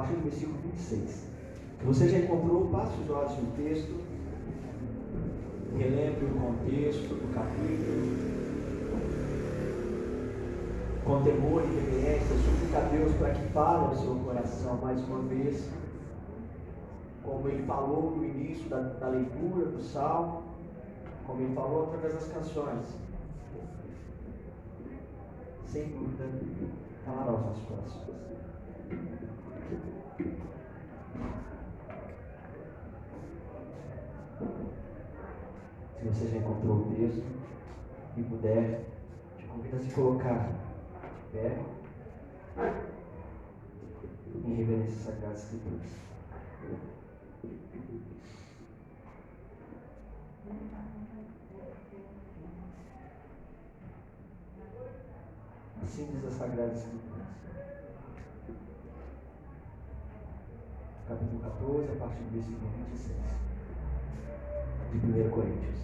partir do versículo 26. Se você já encontrou, passe os olhos no texto, relembre o contexto do capítulo, com temor e reverência, suplica a Deus para que fale ao seu coração mais uma vez, como ele falou no início da leitura do Salmo, como ele falou através das canções. Sem dúvida, falará aos nossos corações. Se você já encontrou o texto e puder, te convido a se colocar de pé em reverência às Sagradas Escrituras. Assim diz as Sagradas Escrituras. Capítulo 14, a partir do versículo 26. De 1 Coríntios.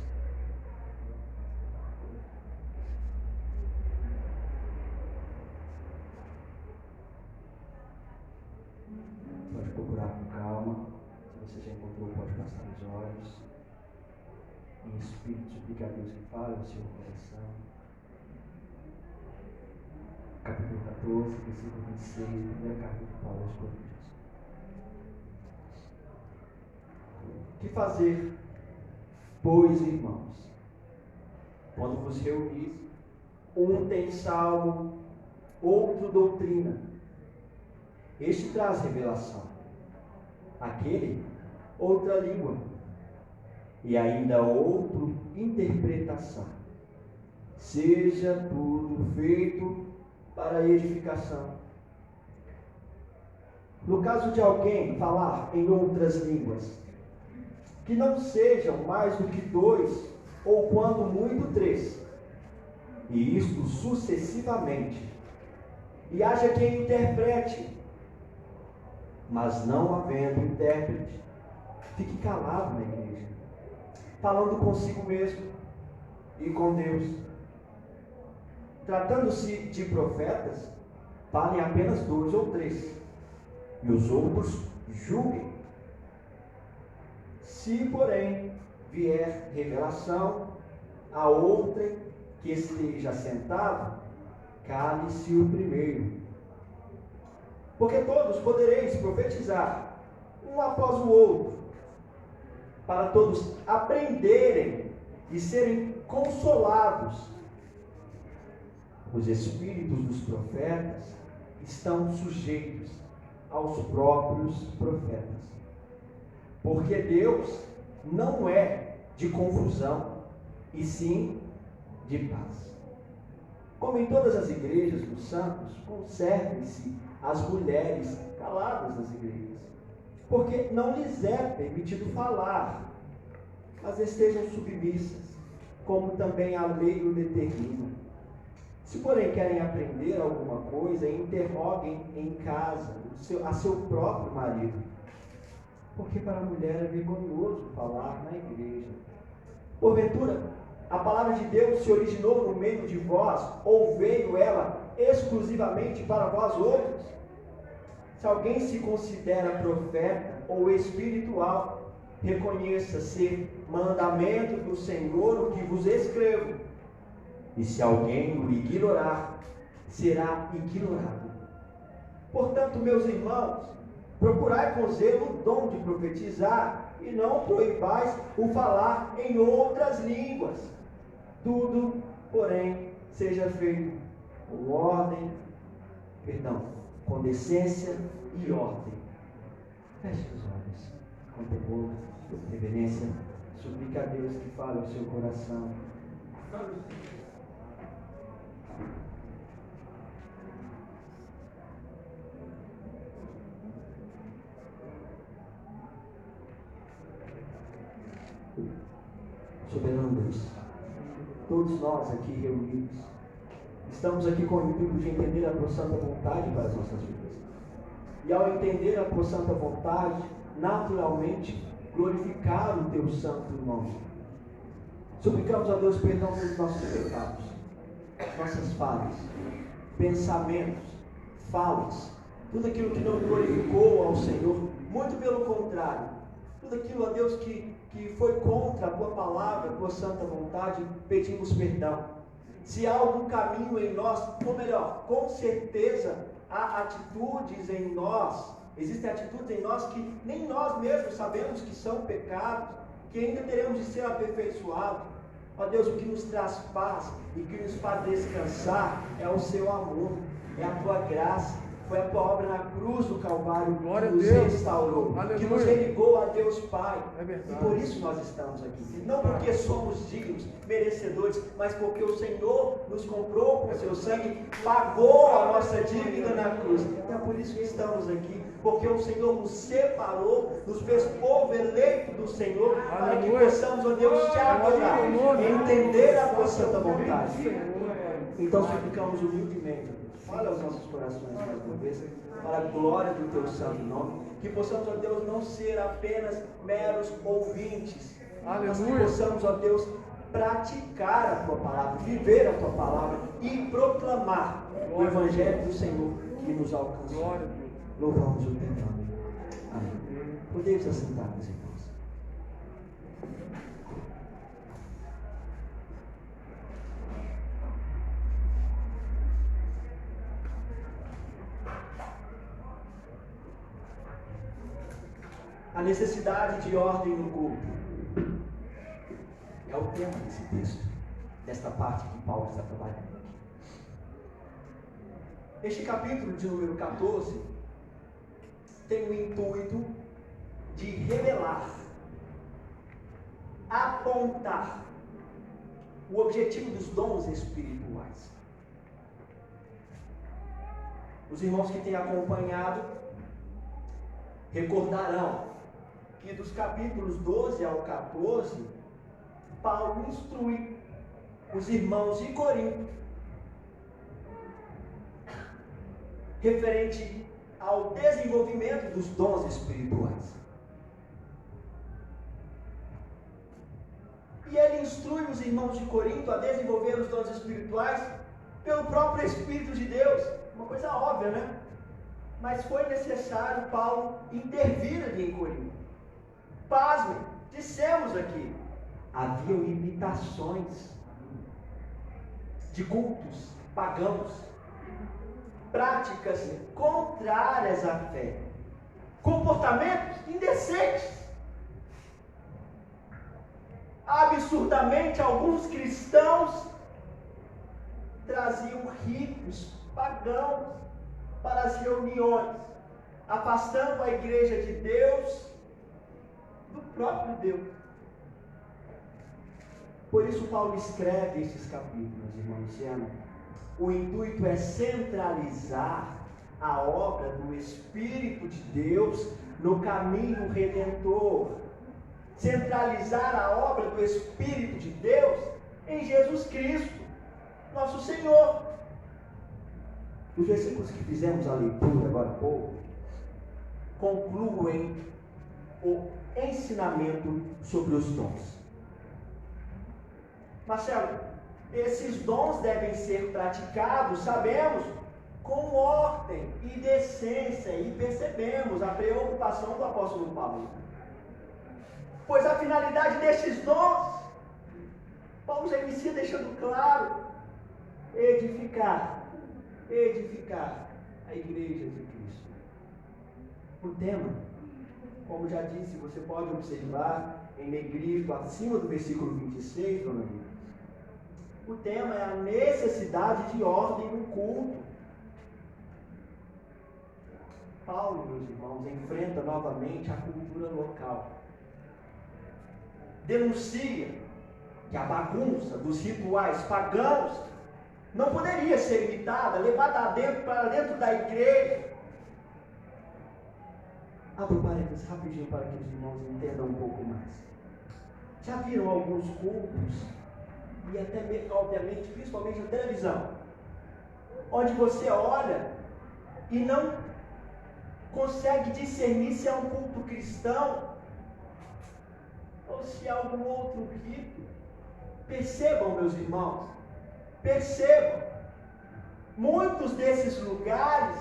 Pode procurar com calma. Se você já encontrou, pode passar os olhos. Em espírito, suplica a Deus que fale ao seu coração. Capítulo 14, versículo 26, primeira carta de Paulo aos Coríntios. Que fazer, pois, irmãos, quando vos reunis, um tem salmo, outro doutrina, este traz revelação, aquele outra língua, e ainda outro interpretação. Seja tudo feito para edificação. No caso de alguém falar em outras línguas, que não sejam mais do que 2, ou quando muito 3, e isto sucessivamente, e haja quem interprete, mas não havendo intérprete, fique calado na igreja, falando consigo mesmo e com Deus. Tratando-se de profetas, falem apenas 2 ou 3, e os outros julguem. Se, porém, vier revelação a outrem que esteja sentado, cale-se o primeiro. Porque todos podereis profetizar, um após o outro, para todos aprenderem e serem consolados. Os espíritos dos profetas estão sujeitos aos próprios profetas. Porque Deus não é de confusão, e sim de paz. Como em todas as igrejas dos santos, conservem-se as mulheres caladas nas igrejas, porque não lhes é permitido falar, mas estejam submissas, como também a lei o determina. Se, porém, querem aprender alguma coisa, interroguem em casa a seu próprio marido, porque para a mulher é vergonhoso falar na igreja. Porventura, a palavra de Deus se originou no meio de vós, ou veio ela exclusivamente para vós outros? Se alguém se considera profeta ou espiritual, reconheça ser mandamento do Senhor o que vos escrevo. E se alguém o ignorar, será ignorado. Portanto, meus irmãos, procurai com zelo o dom de profetizar, e não proibais o falar em outras línguas. Tudo, porém, seja feito com decência e ordem. Feche os olhos, com temor, reverência, suplica a Deus que fale ao seu coração. Soberano Deus, todos nós aqui reunidos, estamos aqui com o intuito de entender a tua santa vontade para as nossas vidas. E ao entender a tua santa vontade, naturalmente, glorificar o teu santo nome. Suplicamos a Deus perdão pelos nossos pecados, nossas falhas, pensamentos, falas, tudo aquilo que não glorificou ao Senhor, muito pelo contrário, tudo aquilo, ó Deus, que foi contra a Tua palavra, a Tua santa vontade, pedimos perdão. Se há algum caminho em nós, ou melhor, com certeza há atitudes em nós, existem atitudes em nós que nem nós mesmos sabemos que são pecados, que ainda teremos de ser aperfeiçoados. Ó Deus, o que nos traz paz e que nos faz descansar é o Seu amor, é a Tua graça. Foi a Tua obra na cruz do Calvário que nos restaurou, que nos religou a Deus Pai. E por isso nós estamos aqui. Não porque somos dignos, merecedores, mas porque o Senhor nos comprou com o Seu sangue, pagou a nossa dívida na cruz. Então é por isso que estamos aqui. Porque o Senhor nos separou, nos fez povo eleito do Senhor, para que possamos, ó Deus, Te adorar, entender a Tua santa vontade. Então suplicamos humildemente, fala aos nossos corações mais uma vez, para a glória do Teu santo nome, que possamos, ó Deus, não ser apenas meros ouvintes, mas que possamos, ó Deus, praticar a Tua palavra, viver a Tua palavra e proclamar o Evangelho do Senhor que nos alcançou. Louvamos o Teu nome. Amém. Podemos assentar, meus irmãos. A necessidade de ordem no culto é o tema desse texto, desta parte que Paulo está trabalhando aqui. Este capítulo de número 14 tem o intuito de revelar, apontar o objetivo dos dons espirituais. Os irmãos que têm acompanhado recordarão que dos capítulos 12 ao 14, Paulo instrui os irmãos de Corinto referente ao desenvolvimento dos dons espirituais. E ele instrui os irmãos de Corinto a desenvolver os dons espirituais pelo próprio Espírito de Deus. Uma coisa óbvia, né? Mas foi necessário Paulo intervir ali em Corinto. Pasmem, dissemos aqui, haviam imitações de cultos pagãos, práticas contrárias à fé, comportamentos indecentes. Absurdamente, alguns cristãos traziam ritos pagãos para as reuniões, afastando a igreja de Deus do próprio Deus. Por isso Paulo escreve esses capítulos, irmãos, dizendo: o intuito é centralizar a obra do Espírito de Deus no caminho redentor. Centralizar a obra do Espírito de Deus em Jesus Cristo, nosso Senhor. Os versículos que fizemos a leitura agora há pouco concluem o ensinamento sobre os dons. Marcelo, esses dons devem ser praticados, sabemos, com ordem e decência, e percebemos a preocupação do apóstolo Paulo. Pois a finalidade destes dons, Paulo já inicia deixando claro: edificar a igreja de Cristo. O tema, como já disse, você pode observar em negrito acima do versículo 26, dona Lívia. O tema é a necessidade de ordem no culto. Paulo, meus irmãos, enfrenta novamente a cultura local. Denuncia que a bagunça dos rituais pagãos não poderia ser imitada, levada para dentro da igreja. Abro parênteses rapidinho para que os irmãos entendam um pouco mais. Já viram alguns cultos, e até, obviamente, principalmente na televisão, onde você olha e não consegue discernir se é um culto cristão ou se é algum outro rito? Percebam, meus irmãos, percebam, muitos desses lugares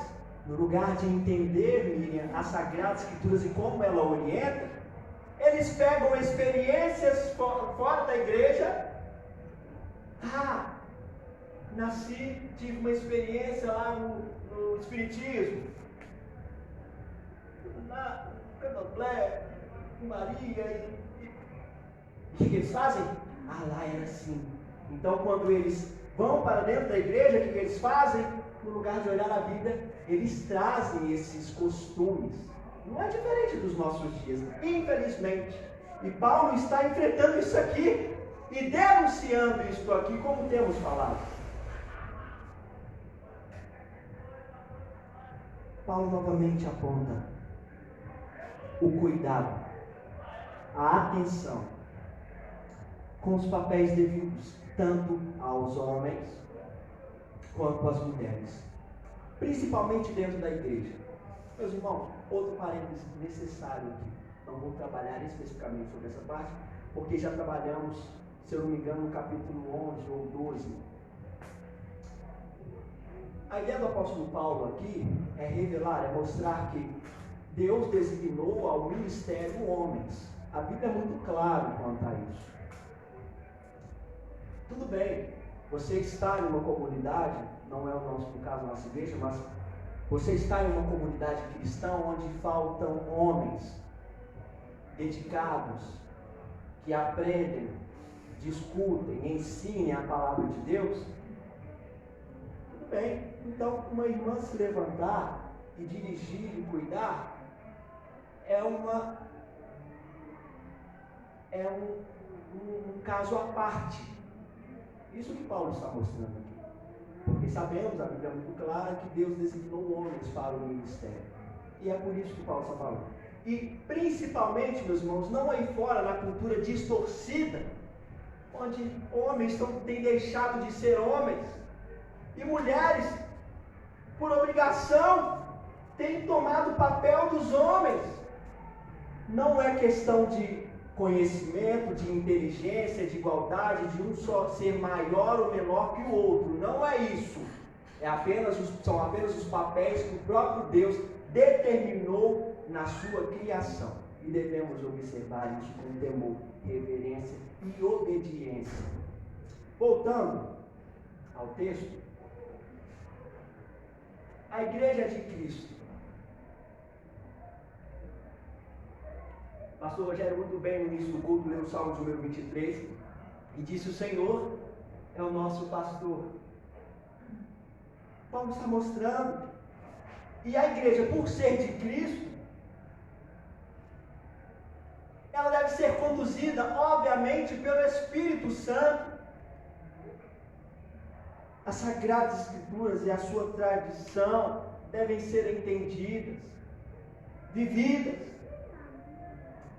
no lugar de entender, Miriam, as Sagradas Escrituras e como ela orienta, eles pegam experiências fora da igreja. Tive uma experiência lá no Espiritismo, na Candomblé, com Maria. O que eles fazem? Lá era assim. Então, quando eles vão para dentro da igreja, o que eles fazem? No lugar de olhar a vida, eles trazem esses costumes. Não é diferente dos nossos dias, infelizmente. E Paulo está enfrentando isso aqui e denunciando isso aqui, como temos falado. Paulo novamente aponta o cuidado, a atenção com os papéis devidos, tanto aos homens quanto às mulheres, principalmente dentro da igreja. Meus irmãos, outro parênteses necessário aqui. Não vou trabalhar especificamente sobre essa parte, porque já trabalhamos, se eu não me engano, no capítulo 11 ou 12. A ideia do apóstolo Paulo aqui é revelar, é mostrar que Deus designou ao ministério homens. A Bíblia é muito clara quanto a isso. Tudo bem, você está em uma comunidade, não é o nosso, no caso, a nossa igreja, mas você está em uma comunidade cristã onde faltam homens dedicados, que aprendem, discutem, ensinem a palavra de Deus. Tudo bem, então uma irmã se levantar e dirigir e cuidar é um caso à parte. Isso que Paulo está mostrando aqui. Porque sabemos, a Bíblia é muito clara, que Deus designou homens para o ministério. E é por isso que Paulo está falando. E principalmente, meus irmãos, não aí fora, na cultura distorcida, onde homens têm deixado de ser homens, e mulheres, por obrigação, têm tomado o papel dos homens. Não é questão de conhecimento, de inteligência, de igualdade, de um só ser maior ou menor que o outro. Não é isso. São apenas os papéis que o próprio Deus determinou na sua criação. E devemos observar isso com temor, reverência e obediência. Voltando ao texto, a igreja de Cristo. Pastor Rogério, muito bem, no início do culto, leu o Salmo número 23, e disse: o Senhor é o nosso pastor. Paulo está mostrando. E a igreja, por ser de Cristo, ela deve ser conduzida, obviamente, pelo Espírito Santo. As Sagradas Escrituras e a sua tradição devem ser entendidas, vividas.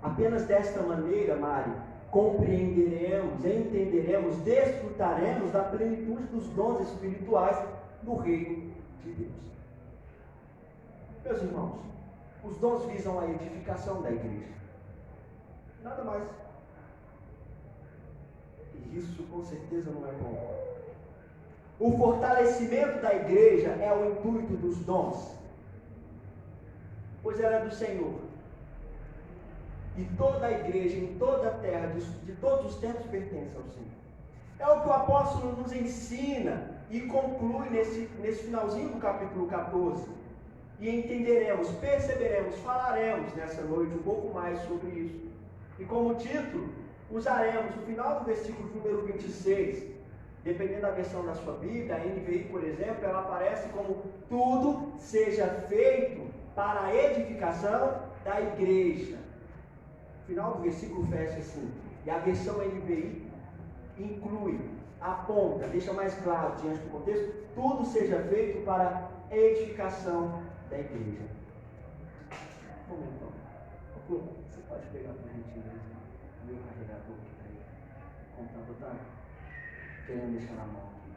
Apenas desta maneira, Mari, compreenderemos, entenderemos, desfrutaremos da plenitude dos dons espirituais do reino de Deus. Meus irmãos, os dons visam a edificação da igreja. Nada mais. E isso com certeza não é bom. O fortalecimento da igreja é o intuito dos dons, pois ela é do Senhor. E toda a igreja, em toda a terra, de todos os tempos, pertence ao Senhor. É o que o apóstolo nos ensina e conclui nesse finalzinho do capítulo 14. E entenderemos, perceberemos, falaremos nessa noite um pouco mais sobre isso. E como título, usaremos o final do versículo número 26. Dependendo da versão da sua Bíblia, a NVI, por exemplo, ela aparece como: tudo seja feito para a edificação da igreja. O final do versículo fecha assim. E a versão NVI inclui, aponta, deixa mais claro diante do contexto: tudo seja feito para a edificação da igreja. Vamos então. Você pode pegar para a gente o meu carregador que está aí, contando, tá? Querendo deixar na mão aqui.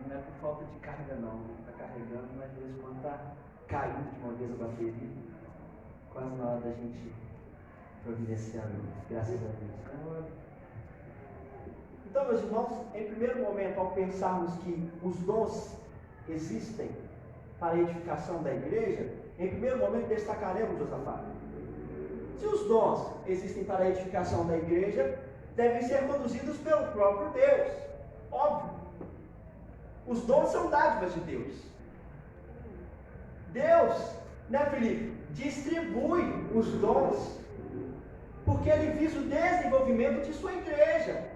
Não é não está carregando, mas de vez em quando está caindo de uma vez a bateria. Quase na hora da gente providenciar, graças a Deus. Então, meus irmãos, em primeiro momento, ao pensarmos que os dons existem para a edificação da igreja, em primeiro momento destacaremos, Josafá, se os dons existem para a edificação da igreja, devem ser conduzidos pelo próprio Deus. Óbvio. Os dons são dádivas de Deus. Deus, né, Felipe, distribui os dons porque Ele visa o desenvolvimento de sua igreja.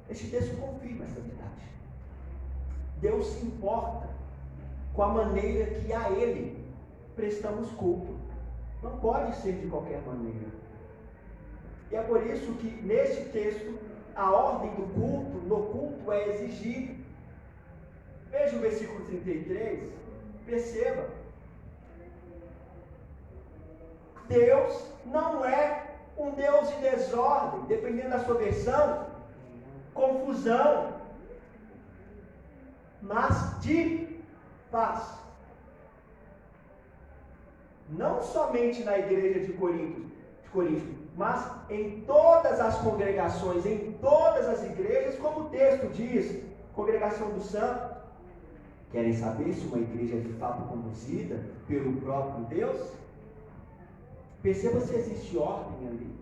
Este texto confirma essa verdade. Deus se importa com a maneira que a Ele prestamos culto. Não pode ser de qualquer maneira. E é por isso que neste texto a ordem do culto, no culto é exigida. Veja o versículo 33, perceba. Deus não é um Deus de desordem, dependendo da sua versão, confusão, mas de paz. Não somente na igreja de Corinto, mas em todas as congregações, em todas as igrejas, como o texto diz, congregação dos santos. Querem saber se uma igreja é de fato conduzida pelo próprio Deus? Perceba se existe ordem ali.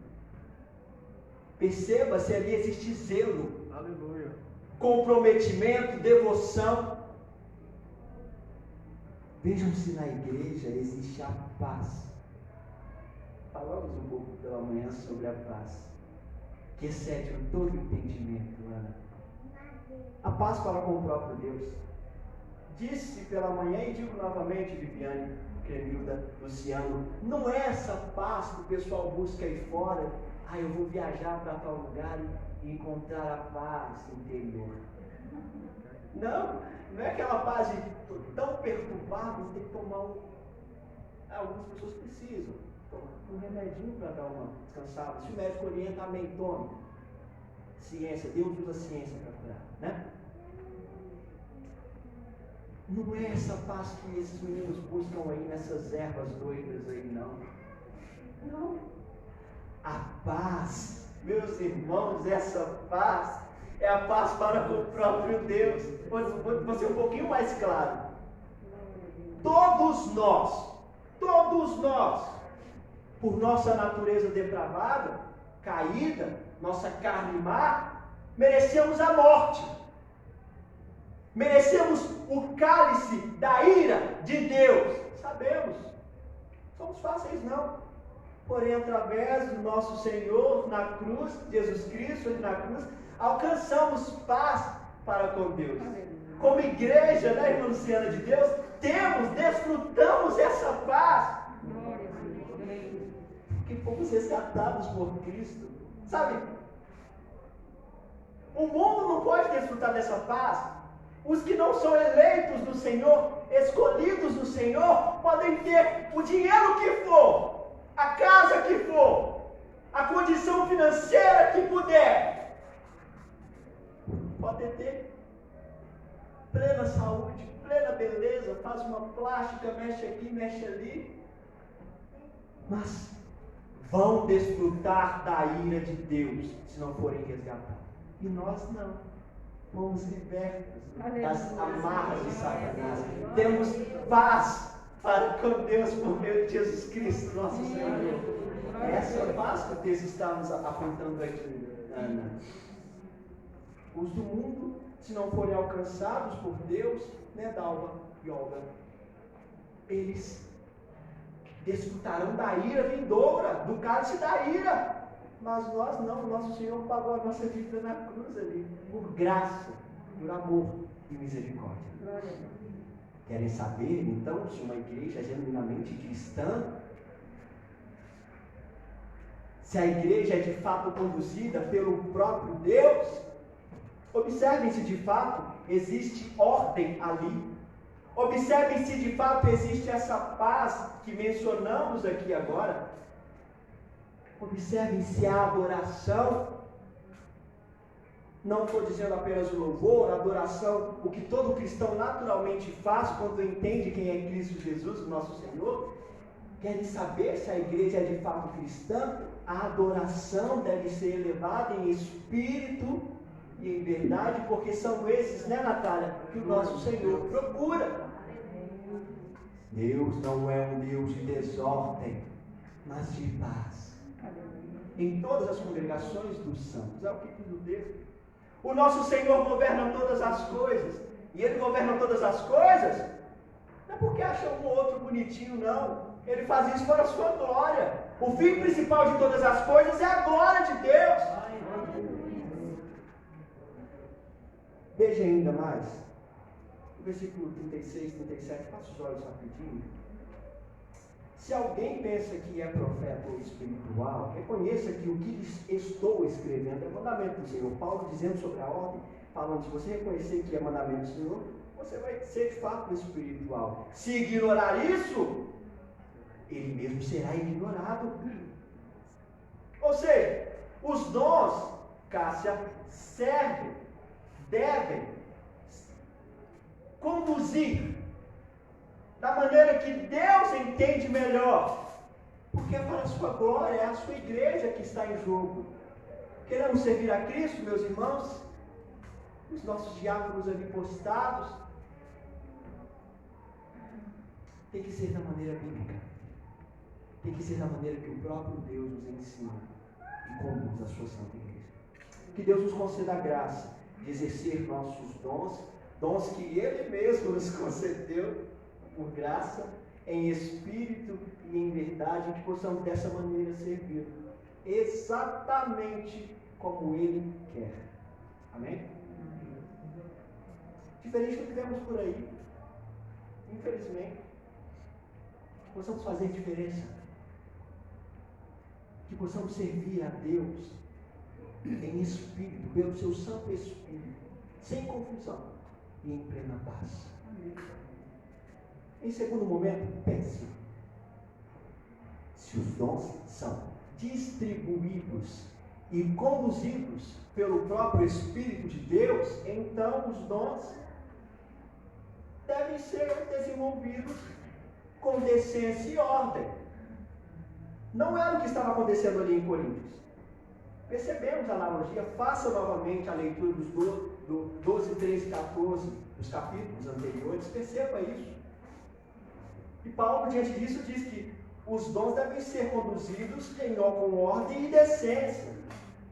Perceba se ali existe zelo. Aleluia. Comprometimento, devoção. Vejam se na igreja existe a paz. Falamos um pouco pela manhã sobre a paz, que excede todo entendimento, Ana. A paz para com o próprio Deus. Disse pela manhã e digo novamente, Viviane, Cremilda, Luciano, não é essa paz que o pessoal busca aí fora. Eu vou viajar para tal lugar e encontrar a paz interior. Não é aquela paz de tão perturbado, tem que tomar algumas pessoas precisam tomar um remedinho para dar uma descansada. Se o médico orienta, amém, tome. Ciência, Deus usa a ciência para curar, né? Não é essa paz que esses meninos buscam aí nessas ervas doidas aí, não. Não. A paz, meus irmãos, essa paz é a paz para com o próprio Deus. Vou ser um pouquinho mais claro. Todos nós, por nossa natureza depravada, caída, nossa carne má, merecemos a morte. Merecemos o cálice da ira de Deus. Sabemos. Somos fáceis, não. Porém, através do nosso Senhor na cruz, Jesus Cristo na cruz, alcançamos paz para com Deus. Como igreja, né, irmã Luciana, de Deus, desfrutamos essa paz. Porque fomos resgatados por Cristo. Sabe, o mundo não pode desfrutar dessa paz. Os que não são eleitos do Senhor, escolhidos do Senhor, podem ter o dinheiro que for, a casa que for, a condição financeira que puder. Pode ter plena saúde, plena beleza, faz uma plástica, mexe aqui, mexe ali. Mas vão desfrutar da ira de Deus se não forem resgatados. E nós não. Fomos libertos das amarras de Satanás. Temos paz para com Deus por meio de Jesus Cristo, nosso Senhor. Essa é a paz que o texto está nos apontando aqui, Ana. Os do mundo, se não forem alcançados por Deus, né, Dalva e Olga, eles desfrutarão da ira vindoura, do cálice da ira. Mas nós não, nosso Senhor pagou a nossa vida na cruz ali, por graça, por amor e misericórdia. Querem saber, então, se uma igreja é genuinamente cristã? Se a igreja é de fato conduzida pelo próprio Deus? Observem se de fato existe ordem ali. Observem se de fato existe essa paz que mencionamos aqui agora. Observem se há adoração. Não estou dizendo apenas o louvor, a adoração, o que todo cristão naturalmente faz quando entende quem é Cristo Jesus, o nosso Senhor. Quer saber se a igreja é de fato cristã? A adoração deve ser elevada em espírito e em verdade, porque são esses, né, Natália, que o nosso Senhor procura. Deus não é um Deus de desordem, mas de paz. Em todas as congregações dos santos, é o que diz o texto. O nosso Senhor governa todas as coisas, e Ele governa todas as coisas, não é porque acha um ou outro bonitinho, não. Ele faz isso para a sua glória. O fim principal de todas as coisas é a glória de Deus. Veja ainda mais, o versículo 36, 37, passa os olhos rapidinho. Se alguém pensa que é profeta ou espiritual, reconheça que o que estou escrevendo é mandamento do Senhor. Paulo dizendo sobre a ordem, falando, se você reconhecer que é mandamento do Senhor, você vai ser de fato espiritual. Se ignorar isso, ele mesmo será ignorado. Ou seja, os dons, Cássia, servem, devem conduzir da maneira que Deus entende melhor, porque é para a sua glória, é a sua igreja que está em jogo. Queremos servir a Cristo, meus irmãos, os nossos diáconos ali postados, tem que ser da maneira bíblica, tem que ser da maneira que o próprio Deus nos ensina e conduz a sua santa igreja. Que Deus nos conceda a graça de exercer nossos dons que Ele mesmo nos concedeu por graça, em espírito e em verdade, que possamos dessa maneira servir exatamente como Ele quer. Amém? Diferente do que vemos por aí, infelizmente, possamos fazer diferença, que possamos servir a Deus em espírito, pelo seu Santo Espírito, sem confusão e em plena paz. Em segundo momento, pense: se os dons são distribuídos e conduzidos pelo próprio Espírito de Deus, então os dons devem ser desenvolvidos com decência e ordem. Não era o que estava acontecendo ali em Coríntios. Percebemos a analogia? Faça novamente a leitura dos 12, 13 e 14, dos capítulos anteriores, perceba isso. E Paulo, diante disso, diz que os dons devem ser conduzidos com ordem e decência.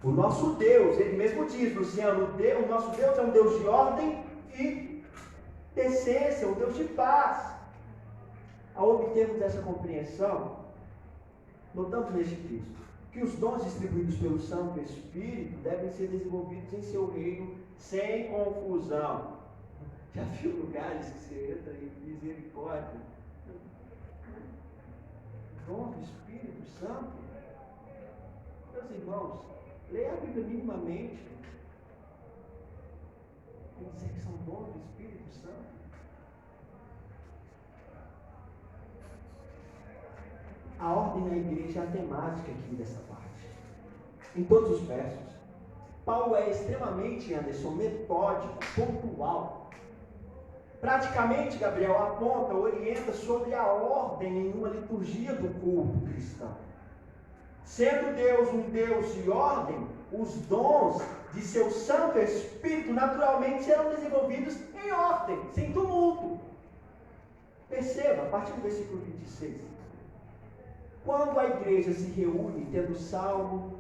O nosso Deus, ele mesmo diz, Luciano, o nosso Deus é um Deus de ordem e decência, um Deus de paz. Ao obtermos essa compreensão, notamos neste texto que os dons distribuídos pelo Santo Espírito devem ser desenvolvidos em seu reino sem confusão. Já viu lugares que você entra em misericórdia? Dom do Espírito Santo? Meus irmãos, leia a Bíblia minimamente. Tem que dizer que são dons do Espírito Santo. A ordem na igreja é a temática aqui dessa parte. Em todos os versos, Paulo é extremamente, Anderson, metódico, pontual. Praticamente, Gabriel aponta, orienta sobre a ordem em uma liturgia do culto cristão. Sendo Deus um Deus de ordem, os dons de seu Santo Espírito naturalmente serão desenvolvidos em ordem, sem tumulto. Perceba, a partir do versículo 26. Quando a igreja se reúne tendo salmo,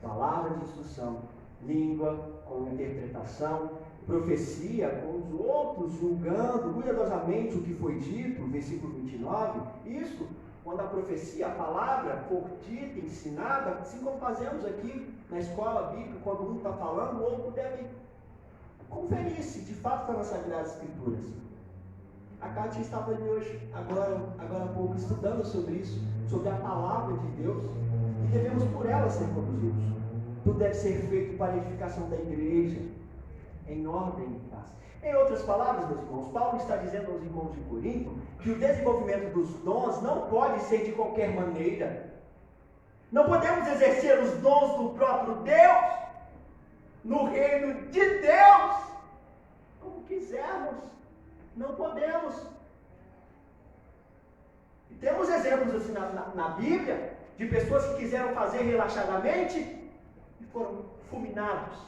palavra de instrução, língua com interpretação, profecia com os outros, julgando cuidadosamente o que foi dito, versículo 29, isso, quando a profecia, a palavra for dita, ensinada, assim como fazemos aqui na escola bíblica, quando um está falando, o outro deve conferir se de fato está nas Sagradas Escrituras. A Cátia estava ali hoje, agora há pouco, estudando sobre isso, sobre a palavra de Deus, e devemos por ela ser conduzidos. Tudo deve ser feito para a edificação da igreja, em ordem e paz. Em outras palavras, meus irmãos, Paulo está dizendo aos irmãos de Corinto que o desenvolvimento dos dons não pode ser de qualquer maneira. Não podemos exercer os dons do próprio Deus no reino de Deus como quisermos. Não podemos. E temos exemplos assim na Bíblia de pessoas que quiseram fazer relaxadamente e foram fulminados.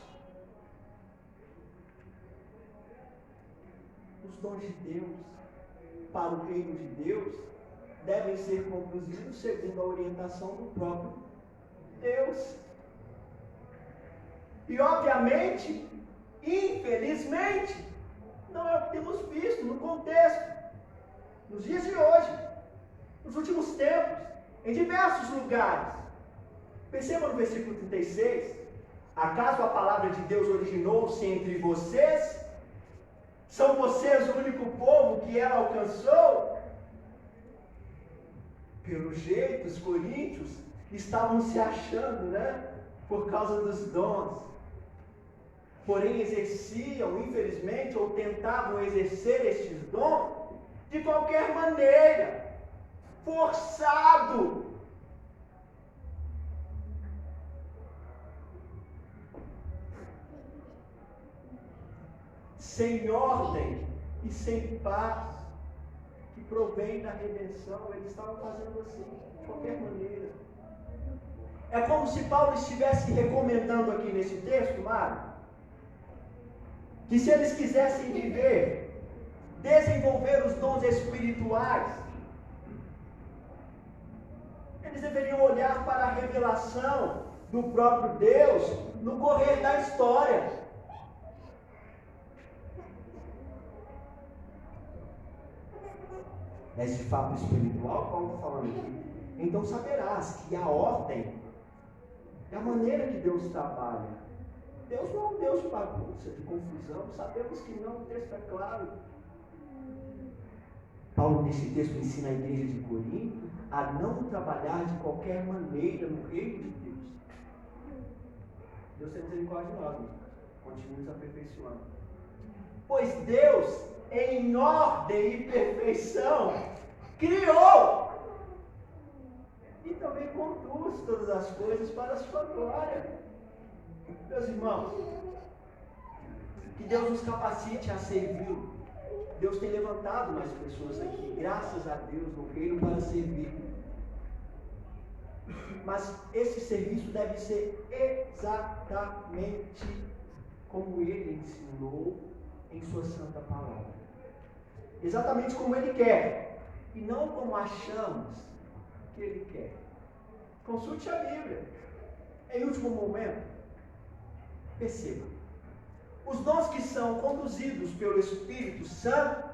Os dons de Deus para o reino de Deus devem ser conduzidos segundo a orientação do próprio Deus. E obviamente, infelizmente, não é o que temos visto no contexto, nos dias de hoje, nos últimos tempos, em diversos lugares. Perceba no versículo 36, acaso a palavra de Deus originou-se entre vocês? São vocês o único povo que ela alcançou? Pelo jeito, os coríntios estavam se achando, por causa dos dons. Porém, exerciam, infelizmente, ou tentavam exercer estes dons de qualquer maneira, forçado. Sem ordem e sem paz, que provém da redenção. Eles estavam fazendo assim, de qualquer maneira. É como se Paulo estivesse recomendando aqui nesse texto, Mário, que se eles quisessem viver, desenvolver os dons espirituais, eles deveriam olhar para a revelação do próprio Deus no correr da história. Esse fato espiritual, Paulo está falando aqui. Então saberás que a ordem é a maneira que Deus trabalha. Deus não é um Deus de bagunça, de confusão. Sabemos que não, o texto é claro. Paulo, nesse texto, ensina a igreja de Corinto a não trabalhar de qualquer maneira no reino de Deus. Deus tem misericórdia de nós, continue nos aperfeiçoando. Pois Deus, em ordem e perfeição, criou e também conduz todas as coisas para a sua glória. Meus irmãos, que Deus nos capacite a servi-lo. Deus tem levantado mais pessoas aqui, graças a Deus, no reino para servir. Mas esse serviço deve ser exatamente como Ele ensinou em sua santa palavra. Exatamente como Ele quer, e não como achamos que Ele quer. Consulte a Bíblia. Em último momento, perceba, os dons que são conduzidos pelo Espírito Santo,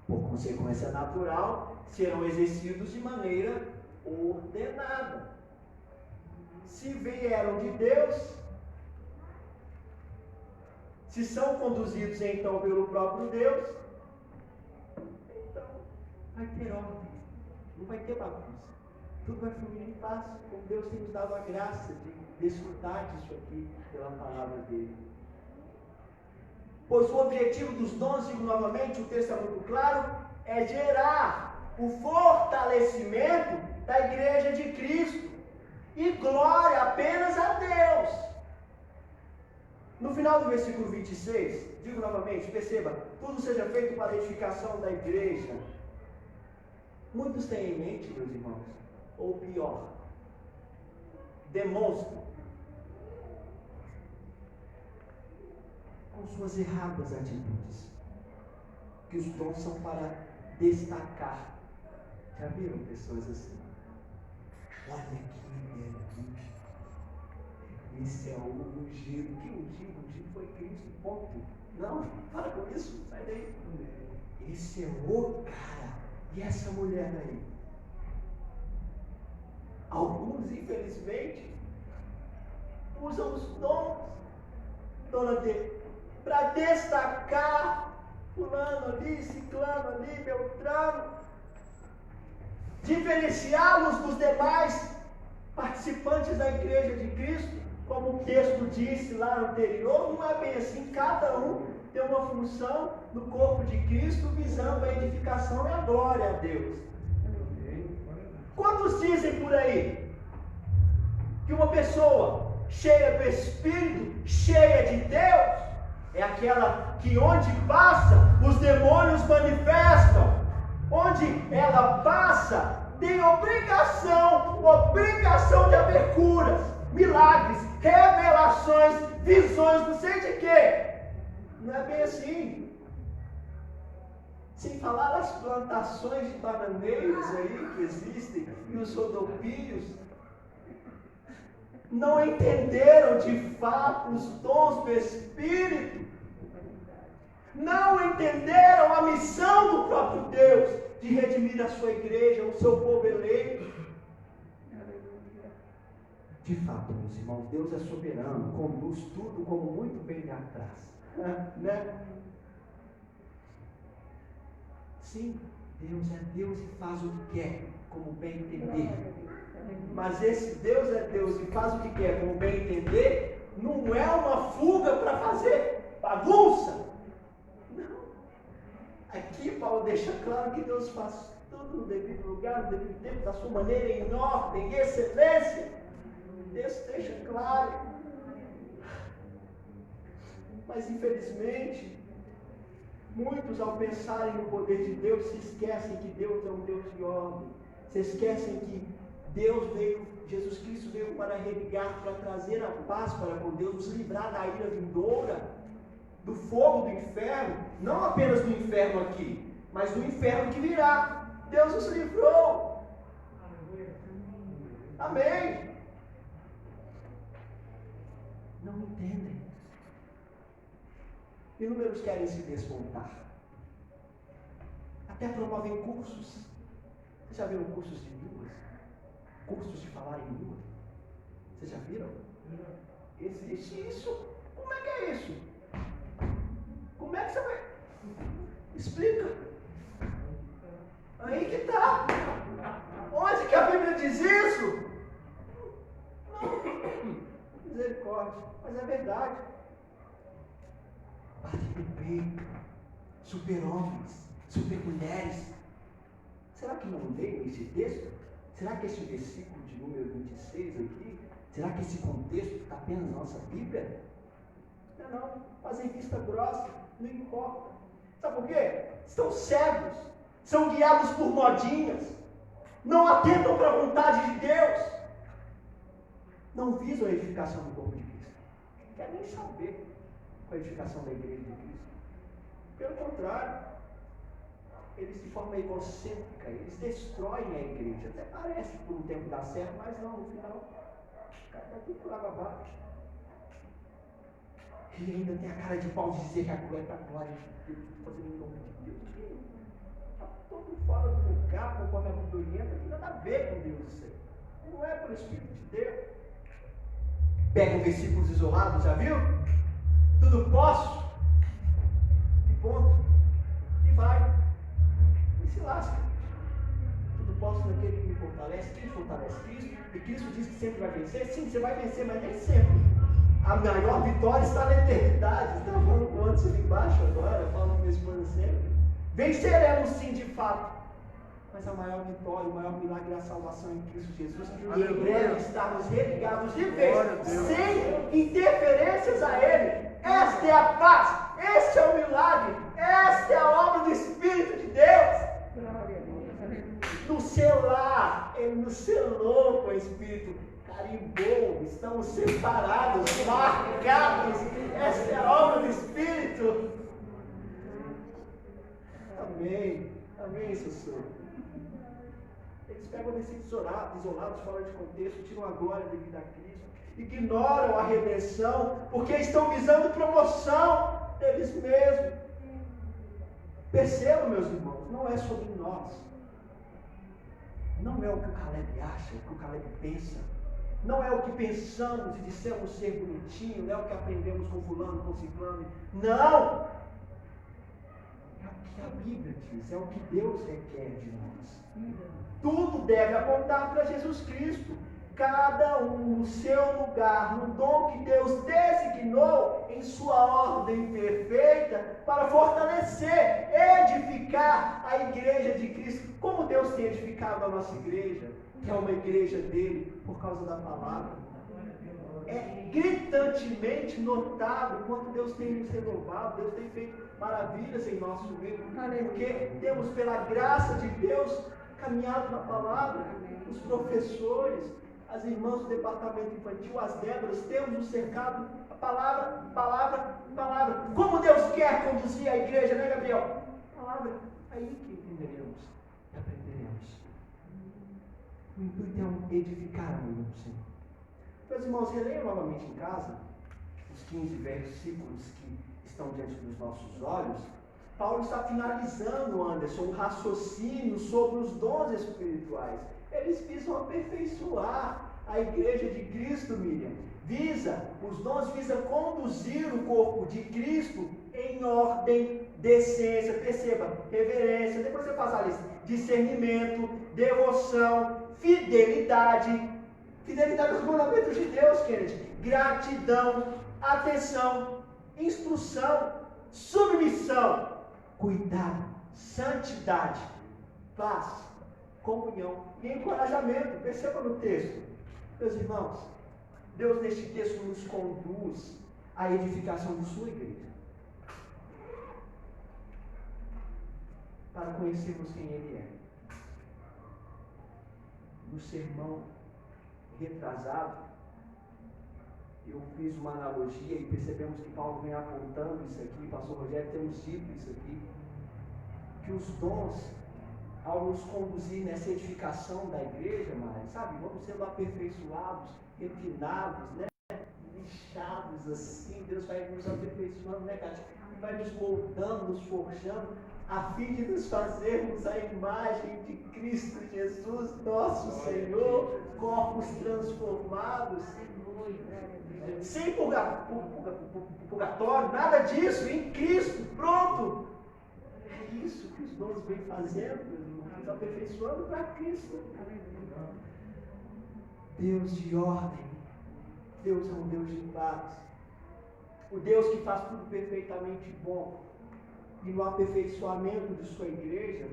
por consequência natural, serão exercidos de maneira ordenada. Se vieram de Deus, se são conduzidos então pelo próprio Deus, então vai ter ordem, não vai ter bagunça. Tudo vai fluir em paz, como Deus tem nos dado a graça de desfrutar disso aqui pela palavra dele. Pois o objetivo dos dons, digo novamente, o texto é muito claro, é gerar o fortalecimento da igreja de Cristo e glória apenas a Deus. No final do versículo 26, digo novamente, perceba, tudo seja feito para a edificação da igreja. Muitos têm em mente, meus irmãos, ou pior, demonstram com suas erradas atitudes que os dons são para destacar. Já viram pessoas assim? Olha aqui, esse é o ungido. Que ungido? Ungido foi Cristo, ponto. Não, para com isso, sai daí. Esse é o cara. E essa mulher aí? Alguns, infelizmente, usam os dons para destacar fulano ali, ciclano ali, beltrano, diferenciá-los dos demais participantes da igreja de Cristo, como o texto disse lá anterior. Não é bem assim, cada um tem uma função no corpo de Cristo, visando a edificação e a glória a Deus. Quantos dizem por aí que uma pessoa cheia do Espírito, cheia de Deus, é aquela que onde passa, os demônios manifestam. Onde ela passa, tem obrigação de haver curas, milagres, revelações, visões, não sei de quê. Não é bem assim. Sem falar das plantações de bananeiros aí que existem, e os rodopios, não entenderam de fato os dons do Espírito, não entenderam a missão do próprio Deus de redimir a sua igreja, o seu povo eleito. De fato, meus irmãos, Deus é soberano, conduz tudo como muito bem lhe apraz, né? Sim, Deus é Deus e faz o que quer, como bem entender. Mas esse Deus é Deus e faz o que quer, como bem entender, não é uma fuga para fazer bagunça. Não. Aqui Paulo deixa claro que Deus faz tudo no devido lugar, no devido tempo, da sua maneira, em ordem, em excelência. Deus deixa claro. Mas infelizmente, muitos ao pensarem no poder de Deus se esquecem que Deus é um Deus de ordem. Se esquecem que Deus veio, Jesus Cristo veio para religar, para trazer a paz para com Deus, nos livrar da ira vindoura, do fogo do inferno, não apenas do inferno aqui, mas do inferno que virá. Deus nos livrou. Amém. Não entendem. Inúmeros querem se desmontar. Até promovem cursos. Vocês já viram cursos de línguas? Cursos de falar em língua? Vocês já viram? Existe isso. Como é que é isso? Como é que você vai? Explica. Aí que está. Onde que a Bíblia diz isso? Não. Misericórdia. Mas é verdade. Bate no peito. Super-homens, super-mulheres. Será que não leem esse texto? Será que esse versículo de número 26 aqui, será que esse contexto está apenas na nossa Bíblia? Não. Fazem vista grossa, não importa. Sabe por quê? Estão cegos, são guiados por modinhas, não atentam para a vontade de Deus, não visam a edificação do corpo de Cristo, não querem nem saber com a edificação da igreja de Cristo. Pelo contrário, eles de forma egocêntrica, eles destroem a igreja. Até parece que por um tempo dá certo, mas não, no final, o cara está tudo por água abaixo. E ainda tem a cara de pau de dizer que a glória está glória de Deus, fazendo em nome de Deus. Está todo fora do lugar, conforme a Bíblia orienta, não tem nada a ver com Deus isso aí. Não é pelo Espírito de Deus. Pega versículos isolados, já viu? Tudo posso. E ponto. E vai. E se lasca. Tudo posso naquele que me fortalece. Quem fortalece? Cristo. E Cristo diz que sempre vai vencer. Sim, você vai vencer, mas nem sempre. A maior vitória está na eternidade. Estava falando com antes ali embaixo agora, eu falo com minha esposa sempre. Venceremos sim, de fato. Mas a maior vitória, o maior milagre é a salvação em Cristo Jesus. E em breve estarmos religados de vez, sem interferências a Ele. Esta é a paz, este é o milagre, esta é a obra do Espírito de Deus. No selar, Ele nos selou com o Espírito. Carimbou, estamos separados, marcados. Esta é a obra do Espírito. Amém. Amém, Senhor. Eles pegam versículos isolados, fora de contexto, tiram a glória devida a Cristo, ignoram a redenção, porque estão visando promoção deles mesmos. Percebam, meus irmãos, não é sobre nós. Não é o que o Caleb acha, o que o Caleb pensa. Não é o que pensamos e dissemos ser bonitinho, não é o que aprendemos com fulano, com ciclano. Não! É o que a Bíblia diz, é o que Deus requer de nós. Tudo deve apontar para Jesus Cristo. Cada um no seu lugar, no dom que Deus designou em sua ordem perfeita para fortalecer, edificar a igreja de Cristo. Como Deus tem edificado a nossa igreja, que é uma igreja dele, por causa da palavra. é gritantemente notado quanto Deus tem nos renovado, Deus tem feito maravilhas em nosso meio, porque temos, pela graça de Deus, caminhado na palavra. Os professores, as irmãs do departamento infantil, as Déboras, temos nos cercado a palavra, palavra, palavra. Como Deus quer conduzir a igreja, né, Gabriel? Palavra, aí que entenderemos e aprenderemos. O intuito é edificar a mulher do Senhor. Meus irmãos, releiam novamente em casa os 15 versículos que estão diante dos nossos olhos. Paulo está finalizando, Anderson, um raciocínio sobre os dons espirituais. Eles visam aperfeiçoar a igreja de Cristo, Miriam. Os dons visam conduzir o corpo de Cristo em ordem, decência, perceba, reverência, depois você faz a lista, discernimento, devoção, fidelidade aos mandamentos de Deus, queridos, gratidão, atenção, instrução, submissão, cuidado, santidade, paz, comunhão e encorajamento. Perceba no texto, meus irmãos, Deus neste texto nos conduz à edificação de sua igreja, para conhecermos quem Ele é. No sermão retrasado, eu fiz uma analogia e percebemos que Paulo vem apontando isso aqui, pastor Rogério, temos dito isso aqui, que os dons, ao nos conduzir nessa edificação da igreja, mas, sabe, vamos sendo aperfeiçoados, refinados, né? Lixados assim, Deus vai nos aperfeiçoando, né, cara? Vai nos moldando, nos forjando, a fim de nos fazermos a imagem de Cristo Jesus, nosso Senhor, corpos transformados, sem purgatório, nada disso, em Cristo, pronto. É isso que os dons vêm fazendo, nos aperfeiçoando para Cristo. Deus de ordem, Deus é um Deus de paz, o Deus que faz tudo perfeitamente bom. E no aperfeiçoamento de sua igreja,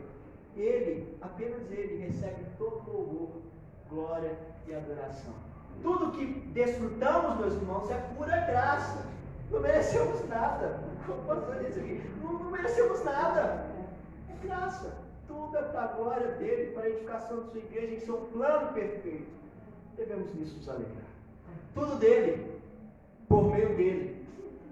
Ele, apenas Ele, recebe todo louvor, glória e adoração. Tudo que desfrutamos, meus irmãos, é pura graça. Não merecemos nada. Como o pastor disse aqui, não merecemos nada. É graça. Tudo é para a glória dele, para a edificação de sua igreja, em seu plano perfeito. Devemos nisso nos alegrar. Tudo dele, por meio dele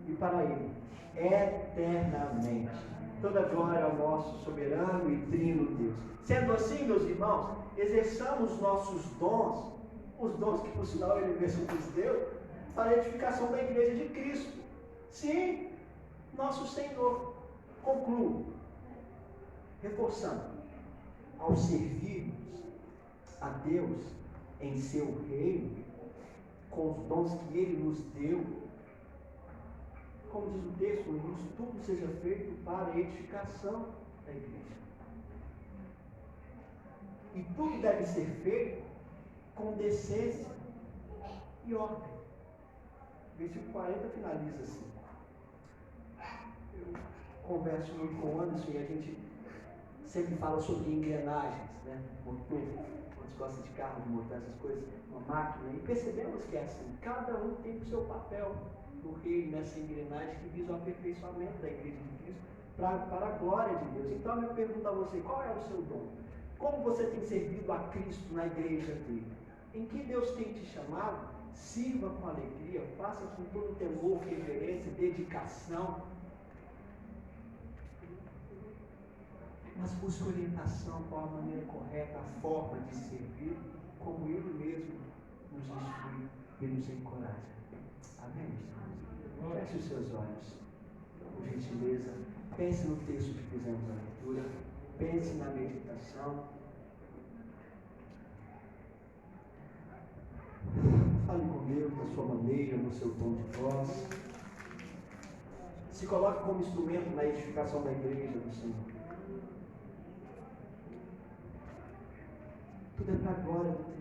e para ele, eternamente. Toda glória ao nosso soberano e trino Deus. Sendo assim, meus irmãos, exerçamos nossos dons, os dons que por sinal Ele mesmo nos deu, para a edificação da igreja de Cristo. Sim, nosso Senhor. Concluo, reforçando, ao servirmos a Deus em seu reino, com os dons que Ele nos deu, como diz o texto, irmãos, tudo seja feito para a edificação da igreja. E tudo deve ser feito com decência e ordem. Versículo 40 finaliza assim. Eu converso muito com o Anderson e a gente sempre fala sobre engrenagens, né? Motor, quando gosta de carro, de montar essas coisas, uma máquina, e percebemos que é assim, cada um tem o seu papel no reino, nessa engrenagem que visa o aperfeiçoamento da igreja de Cristo para a glória de Deus. Então eu pergunto a você, qual é o seu dom? Como você tem servido a Cristo na igreja dele? Em que Deus tem te chamado? Sirva com alegria, faça com todo temor, reverência, dedicação. Mas busque orientação, qual a maneira correta, a forma de servir, como Ele mesmo nos instrui e nos encoraja. Amém? Feche os seus olhos, por gentileza. Pense no texto que fizemos a leitura. Pense na meditação. Fale com Deus da sua maneira, no seu tom de voz. Se coloque como instrumento na edificação da igreja do Senhor. Tudo é para a glória do